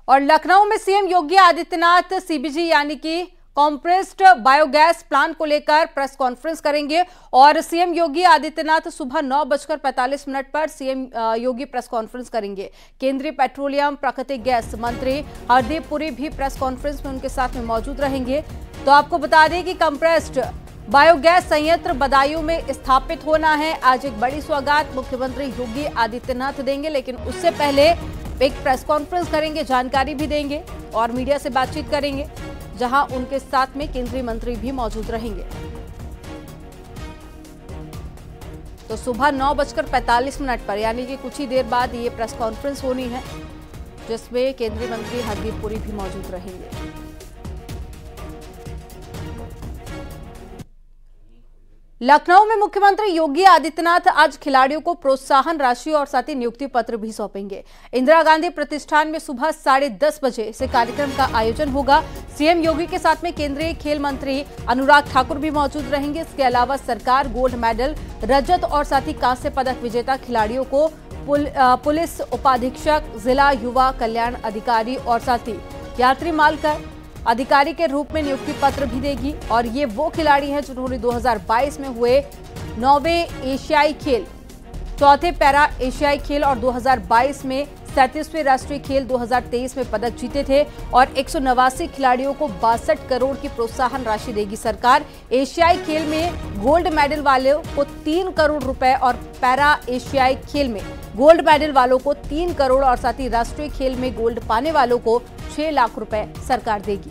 और लखनऊ में CM Yogi Adityanath CBG यानी कि कॉम्प्रेस्ड बायोगैस प्लांट को लेकर प्रेस कॉन्फ्रेंस करेंगे और सीएम योगी आदित्यनाथ सुबह 9:45 पर सीएम योगी प्रेस कॉन्फ्रेंस करेंगे। केंद्रीय पेट्रोलियम प्राकृतिक गैस मंत्री हरदीप पुरी भी प्रेस कॉन्फ्रेंस में उनके साथ में मौजूद रहेंगे। तो आपको बता दें कि कॉम्प्रेस्ड बायोगैस संयंत्र बदायूं में स्थापित होना है। आज एक बड़ी सौगात मुख्यमंत्री योगी आदित्यनाथ देंगे, लेकिन उससे पहले एक प्रेस कॉन्फ्रेंस करेंगे, जानकारी भी देंगे और मीडिया से बातचीत करेंगे, जहां उनके साथ में केंद्रीय मंत्री भी मौजूद रहेंगे। तो सुबह 9:45 पर यानी कि कुछ ही देर बाद ये प्रेस कॉन्फ्रेंस होनी है, जिसमें केंद्रीय मंत्री हरदीप पुरी भी मौजूद रहेंगे। लखनऊ में मुख्यमंत्री योगी आदित्यनाथ आज खिलाड़ियों को प्रोत्साहन राशि और साथ ही नियुक्ति पत्र भी सौंपेंगे। इंदिरा गांधी प्रतिष्ठान में सुबह 10:30 बजे से कार्यक्रम का आयोजन होगा। सीएम योगी के साथ में केंद्रीय खेल मंत्री अनुराग ठाकुर भी मौजूद रहेंगे। इसके अलावा सरकार गोल्ड मेडल, रजत और साथ ही कांस्य पदक विजेता खिलाड़ियों को पुलिस उपाधीक्षक, जिला युवा कल्याण अधिकारी और साथ ही यात्री मालकर अधिकारी के रूप में नियुक्ति पत्र भी देगी। और ये वो खिलाड़ी हैं जिन्होंने 2022 में हुए 9वें एशियाई खेल, 4थे पैरा एशियाई खेल और 2022 में 37वें राष्ट्रीय खेल 2023 में पदक जीते थे। और 189 खिलाड़ियों को 62 करोड़ की प्रोत्साहन राशि देगी सरकार। एशियाई खेल में गोल्ड मेडल वालों को 3 करोड़ रुपए और पैरा एशियाई खेल में गोल्ड मेडल वालों को 3 करोड़ और साथ ही राष्ट्रीय खेल में गोल्ड पाने वालों को 6 लाख रुपए सरकार देगी।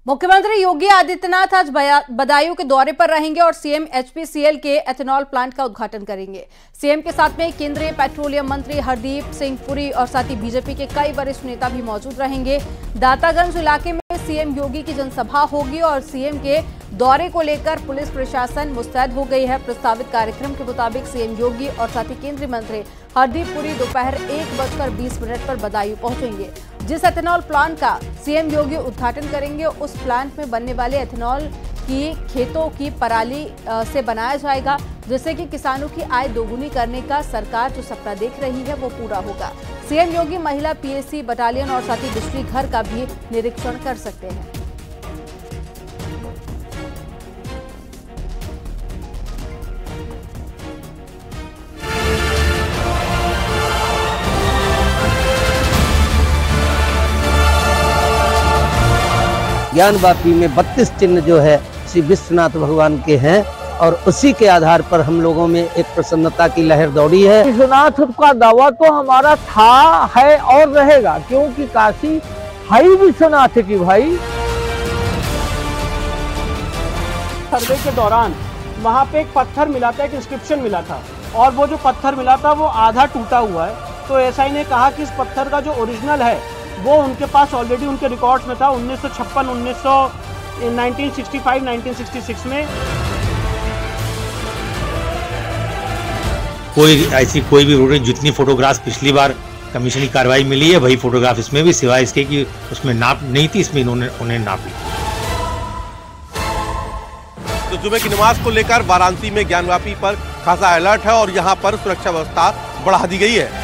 मुख्यमंत्री योगी आदित्यनाथ आज बदायूं के दौरे पर रहेंगे और सीएम एचपीसीएल के एथेनॉल प्लांट का उद्घाटन करेंगे। सीएम के साथ में केंद्रीय पेट्रोलियम मंत्री हरदीप सिंह पुरी और साथ ही बीजेपी के कई वरिष्ठ नेता भी मौजूद रहेंगे। दातागंज इलाके में सीएम योगी की जनसभा होगी और सीएम के दौरे को लेकर पुलिस प्रशासन मुस्तैद हो गई है। प्रस्तावित कार्यक्रम के मुताबिक सीएम योगी और साथ ही केंद्रीय मंत्री हरदीप पुरी दोपहर 1:20 पर बदायूं पहुंचेंगे। जिस एथेनॉल प्लांट का सीएम योगी उद्घाटन करेंगे, उस प्लांट में बनने वाले एथेनॉल की खेतों की पराली से बनाया जाएगा, जिससे कि किसानों की आय दोगुनी करने का सरकार जो सपना देख रही है वो पूरा होगा। सीएम योगी महिला पीएसी बटालियन और साथ ही बिजली घर का भी निरीक्षण कर सकते हैं। ज्ञानवापी में 32 चिन्ह जो है श्री विश्वनाथ भगवान के हैं और उसी के आधार पर हम लोगों में एक प्रसन्नता की लहर दौड़ी है। विश्वनाथ का दावा तो हमारा था, है और रहेगा, क्योंकि काशी है विश्वनाथ की भाई। सर्वे के दौरान वहाँ पे एक पत्थर मिला था, एक इंस्क्रिप्शन मिला था और वो जो पत्थर मिला था वो आधा टूटा हुआ है। तो एसआई ने कहा कि इस पत्थर का जो ओरिजिनल है वो उनके पास ऑलरेडी उनके रिकॉर्ड्स में था 1956, 1965, 1966 में। कोई भी फोटो, जितनी फोटोग्राफ पिछली बार कमीशन की कार्रवाई मिली है वही फोटोग्राफ इसमें भी, सिवाय इसके कि उसमें नाप नहीं थी, इसमें उन्हें नाप ली। तो जुमे की नमाज को लेकर वाराणसी में ज्ञानवापी पर खासा अलर्ट है और यहाँ पर सुरक्षा व्यवस्था बढ़ा दी गई है।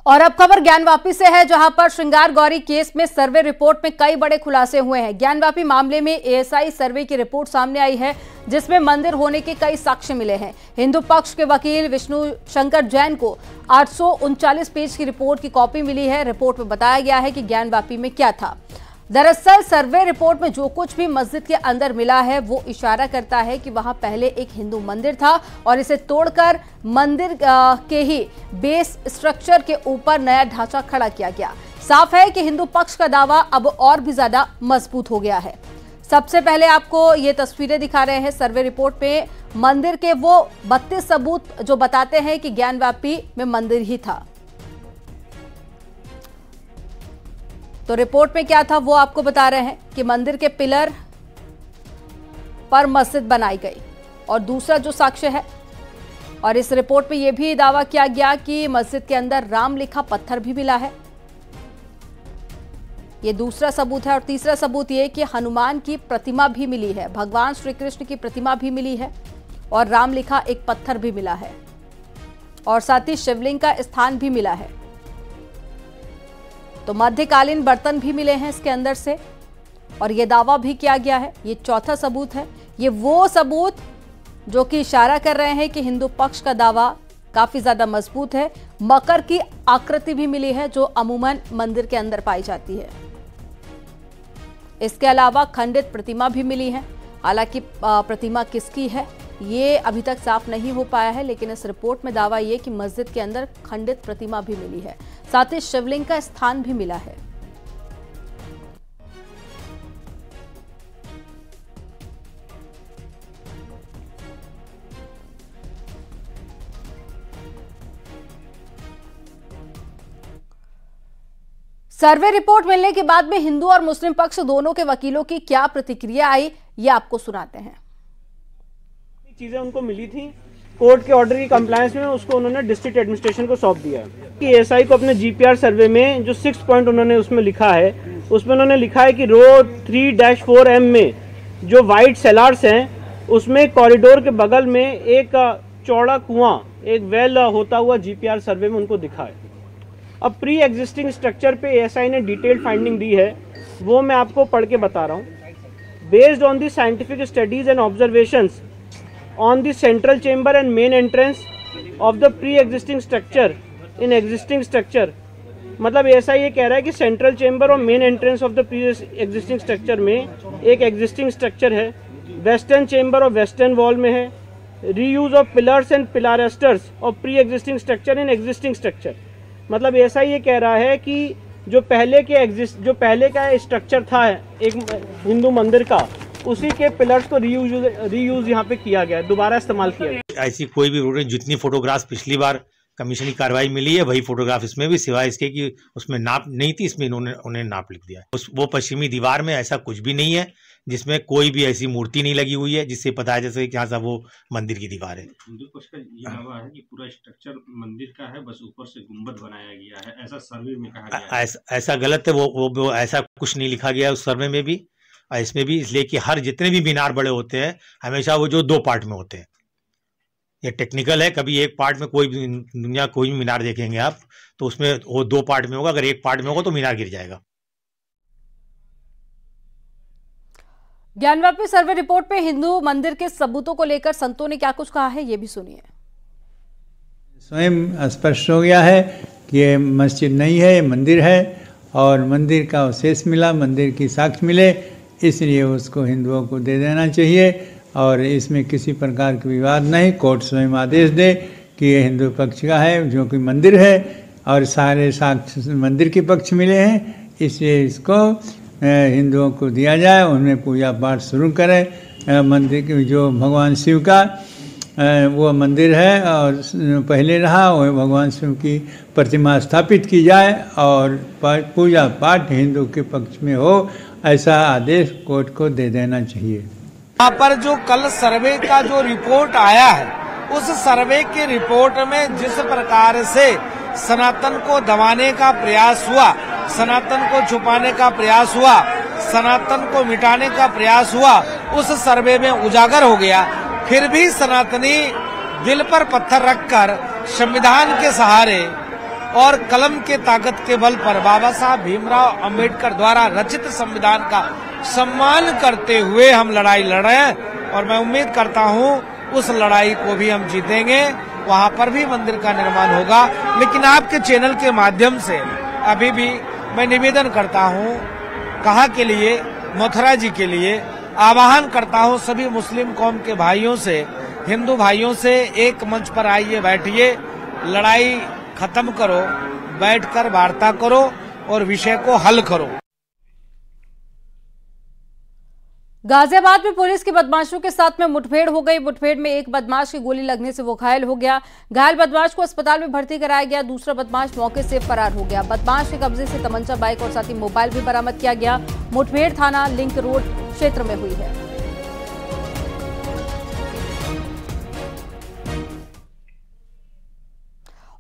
और अब खबर ज्ञानवापी से है, जहां पर श्रृंगार गौरी केस में सर्वे रिपोर्ट में कई बड़े खुलासे हुए हैं। ज्ञानवापी मामले में एएसआई सर्वे की रिपोर्ट सामने आई है, जिसमें मंदिर होने के कई साक्ष्य मिले हैं। हिंदू पक्ष के वकील विष्णु शंकर जैन को 839 पेज की रिपोर्ट की कॉपी मिली है। रिपोर्ट में बताया गया है कि ज्ञानवापी में क्या था। दरअसल सर्वे रिपोर्ट में जो कुछ भी मस्जिद के अंदर मिला है वो इशारा करता है कि वहां पहले एक हिंदू मंदिर था और इसे तोड़कर मंदिर के ही बेस स्ट्रक्चर के ऊपर नया ढांचा खड़ा किया गया। साफ है कि हिंदू पक्ष का दावा अब और भी ज्यादा मजबूत हो गया है। सबसे पहले आपको ये तस्वीरें दिखा रहे हैं सर्वे रिपोर्ट में मंदिर के वो 32 सबूत जो बताते हैं कि ज्ञानवापी में मंदिर ही था। तो रिपोर्ट में क्या था वो आपको बता रहे हैं कि मंदिर के पिलर पर मस्जिद बनाई गई। और दूसरा जो साक्ष्य है और इस रिपोर्ट में यह भी दावा किया गया कि मस्जिद के अंदर राम लिखा पत्थर भी मिला है। ये दूसरा सबूत है। और तीसरा सबूत ये कि हनुमान की प्रतिमा भी मिली है, भगवान श्री कृष्ण की प्रतिमा भी मिली है और राम लिखा एक पत्थर भी मिला है और साथ ही शिवलिंग का स्थान भी मिला है। तो मध्यकालीन बर्तन भी मिले हैं इसके अंदर से और यह दावा भी किया गया है। ये चौथा सबूत है। ये वो सबूत जो कि इशारा कर रहे हैं कि हिंदू पक्ष का दावा काफी ज्यादा मजबूत है। मकर की आकृति भी मिली है जो अमूमन मंदिर के अंदर पाई जाती है। इसके अलावा खंडित प्रतिमा भी मिली है। हालांकि प्रतिमा किसकी है ये अभी तक साफ नहीं हो पाया है, लेकिन इस रिपोर्ट में दावा यह कि मस्जिद के अंदर खंडित प्रतिमा भी मिली है, साथ ही शिवलिंग का स्थान भी मिला है। सर्वे रिपोर्ट मिलने के बाद में हिंदू और मुस्लिम पक्ष दोनों के वकीलों की क्या प्रतिक्रिया आई, ये आपको सुनाते हैं। चीजें उनको मिली थी, कोर्ट के ऑर्डर की कंप्लायंस में उसको उन्होंने डिस्ट्रिक्ट एडमिनिस्ट्रेशन को सौंप दिया कि एसआई को अपने जीपीआर सर्वे में जो 6 पॉइंट उन्होंने उसमें लिखा है, उसमें उन्होंने लिखा है कि रो 3-4M में जो वाइट सेलार्स हैं उसमें कॉरिडोर के बगल में एक चौड़ा कुआं, एक वेल होता हुआ जीपीआर सर्वे में उनको दिखा है। अब प्री एग्जिस्टिंग स्ट्रक्चर पे एएसआई ने डिटेल्ड फाइंडिंग दी है, वो मैं आपको पढ़ के बता रहा हूँ। Based on the scientific studies and observations on the central chamber and main entrance of the pre existing structure in existing structure, मतलब एएसआई ये कह रहा है कि सेंट्रल चेंबर और main entrance of the pre existing structure में एक existing structure है, वेस्टर्न चेंबर और वेस्टर्न वॉल में है, reuse of pillars and pilasters of pre existing structure in existing structure. मतलब ऐसा ये कह रहा है कि जो पहले का स्ट्रक्चर था एक हिंदू मंदिर का, उसी के पिलर्स को रीयूज यहाँ पे किया गया, दोबारा इस्तेमाल किया गया। ऐसी कोई भी जितनी फोटोग्राफ पिछली बार कमीशन की कार्रवाई मिली है वही फोटोग्राफ इसमें भी, सिवाय इसके कि उसमें नाप नहीं थी, इसमें उन्हें नाप लिख दिया। वो पश्चिमी दीवार में ऐसा कुछ भी नहीं है जिसमें कोई भी ऐसी मूर्ति नहीं लगी हुई है जिससे पता है जैसे कि यहाँ वो मंदिर की दीवार है। हिंदू पक्ष का ये दावा है कि पूरा स्ट्रक्चर मंदिर का है, बस ऊपर से गुंबद बनाया गया है, ऐसा सर्वे में कहा गया है। ऐसा गलत है, वो ऐसा कुछ नहीं लिखा गया उस सर्वे में भी और इसमें भी, इसलिए कि हर जितने भी मीनार बड़े होते हैं हमेशा वो जो 2 पार्ट में होते हैं। ये टेक्निकल है, कभी एक पार्ट में कोई भी मीनार देखेंगे आप तो उसमें वो 2 पार्ट में होगा, अगर एक पार्ट में होगा तो मीनार गिर जाएगा। ज्ञानव्यापी सर्वे रिपोर्ट पे हिंदू मंदिर के सबूतों को लेकर संतों ने क्या कुछ कहा है, ये भी सुनिए। स्वयं स्पष्ट हो गया है कि ये मस्जिद नहीं है, ये मंदिर है और मंदिर का अवशेष मिला, मंदिर की साक्ष्य मिले, इसलिए उसको हिंदुओं को दे देना चाहिए और इसमें किसी प्रकार का विवाद नहीं। कोर्ट स्वयं आदेश दे कि ये हिंदू पक्ष का है जो कि मंदिर है और सारे साक्ष्य मंदिर के पक्ष मिले हैं, इसलिए इसको हिंदुओं को दिया जाए, उनमें पूजा पाठ शुरू करें। मंदिर की जो भगवान शिव का वो मंदिर है और पहले रहा, वो भगवान शिव की प्रतिमा स्थापित की जाए और पूजा पाठ हिंदू के पक्ष में हो, ऐसा आदेश कोर्ट को दे देना चाहिए। यहाँ पर जो कल सर्वे का जो रिपोर्ट आया है, उस सर्वे के रिपोर्ट में जिस प्रकार से सनातन को दबाने का प्रयास हुआ, सनातन को छुपाने का प्रयास हुआ, सनातन को मिटाने का प्रयास हुआ, उस सर्वे में उजागर हो गया। फिर भी सनातनी दिल पर पत्थर रखकर संविधान के सहारे और कलम के ताकत के बल पर बाबा साहब भीमराव अंबेडकर द्वारा रचित संविधान का सम्मान करते हुए हम लड़ाई लड़ रहे हैं और मैं उम्मीद करता हूं उस लड़ाई को भी हम जीतेंगे, वहां पर भी मंदिर का निर्माण होगा। लेकिन आपके चैनल के माध्यम से अभी भी मैं निवेदन करता हूं, कहा के लिए, मथुरा जी के लिए आह्वान करता हूं सभी मुस्लिम कौम के भाइयों से, हिंदू भाइयों से, एक मंच पर आइए, बैठिए, लड़ाई खत्म करो, बैठकर वार्ता करो और विषय को हल करो। गाजियाबाद में पुलिस की बदमाशों के साथ में मुठभेड़ हो गई। मुठभेड़ में एक बदमाश की गोली लगने से वो घायल हो गया। घायल बदमाश को अस्पताल में भर्ती कराया गया। दूसरा बदमाश मौके से फरार हो गया। बदमाश के कब्जे से तमंचा, बाइक और साथ ही मोबाइल भी बरामद किया गया। मुठभेड़ थाना लिंक रोड क्षेत्र में हुई है।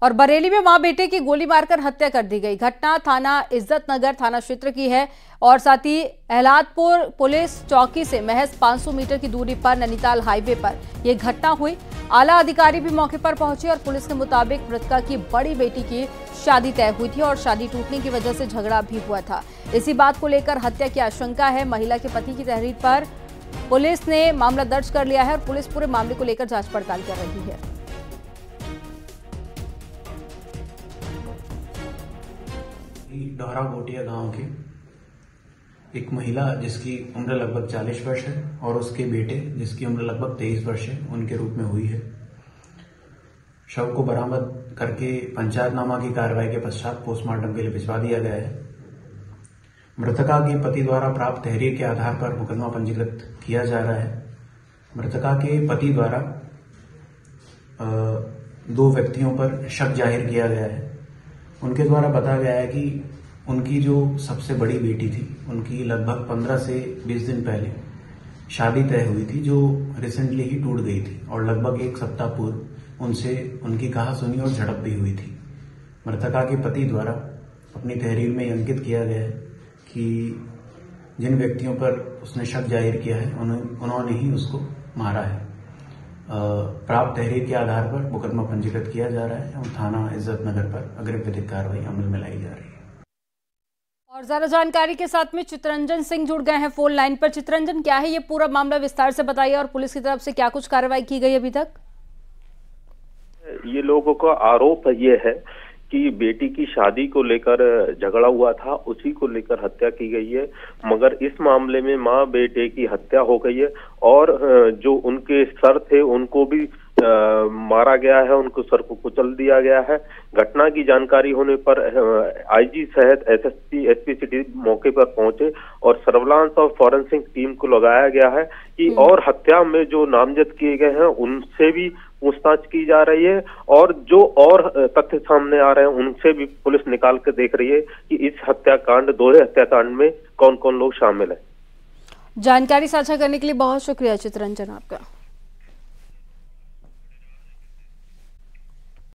और बरेली में मां बेटे की गोली मारकर हत्या कर दी गई। घटना थाना इज्जत नगर थाना क्षेत्र की है और साथ ही एहलादपुर पुलिस चौकी से महज 500 मीटर की दूरी पर नैनीताल हाईवे पर यह घटना हुई। आला अधिकारी भी मौके पर पहुंचे और पुलिस के मुताबिक मृतका की बड़ी बेटी की शादी तय हुई थी और शादी टूटने की वजह से झगड़ा भी हुआ था। इसी बात को लेकर हत्या की आशंका है। महिला के पति की तहरीर पर पुलिस ने मामला दर्ज कर लिया है और पुलिस पूरे मामले को लेकर जांच पड़ताल कर रही है। डोहरा गोटिया गांव की एक महिला जिसकी उम्र लगभग 40 वर्ष है और उसके बेटे जिसकी उम्र लगभग 23 वर्ष है उनके रूप में हुई है। शव को बरामद करके पंचायतनामा की कार्रवाई के पश्चात पोस्टमार्टम के लिए भिजवा दिया गया है। मृतका के पति द्वारा प्राप्त तहरीर के आधार पर मुकदमा पंजीकृत किया जा रहा है। मृतका के पति द्वारा 2 व्यक्तियों पर शक जाहिर किया गया है। उनके द्वारा बताया गया है कि उनकी जो सबसे बड़ी बेटी थी उनकी लगभग 15 से 20 दिन पहले शादी तय हुई थी जो रिसेंटली ही टूट गई थी और लगभग 1 सप्ताह पूर्व उनसे उनकी कहा सुनी और झड़प भी हुई थी। मृतका के पति द्वारा अपनी तहरीर में अंकित किया गया है कि जिन व्यक्तियों पर उसने शक जाहिर किया है उन्होंने ही उसको मारा है। प्राप्त तहरीर के आधार पर मुकदमा पंजीकृत किया जा रहा है और थाना इज्जत नगर पर अग्रिम विधिक कार्रवाई अमल में लाई जा रही है। और ज्यादा जानकारी के साथ में चित्रंजन सिंह जुड़ गए हैं फोन लाइन पर। चित्रंजन, क्या है ये पूरा मामला, विस्तार से बताइए और पुलिस की तरफ से क्या कुछ कार्रवाई की गई अभी तक? ये लोगों का आरोप ये है कि बेटी की शादी को लेकर झगड़ा हुआ था, उसी को लेकर हत्या की गई है। मगर इस मामले में मां बेटे की हत्या हो गई है और जो उनके सर थे उनको भी मारा गया है, उनको सर को कुचल दिया गया है। घटना की जानकारी होने पर आईजी सहित एसएसपी एसपी सिटी मौके पर पहुंचे और सर्विलांस और फॉरेंसिक टीम को लगाया गया है कि और हत्या में जो नामजद किए गए हैं उनसे भी पूछताछ की जा रही है और जो और तथ्य सामने आ रहे हैं उनसे भी पुलिस निकाल कर देख रही है कि इस हत्याकांड, दोहरे हत्याकांड में कौन कौन लोग शामिल है। जानकारी साझा करने के लिए बहुत शुक्रिया चित्रंजन आपका।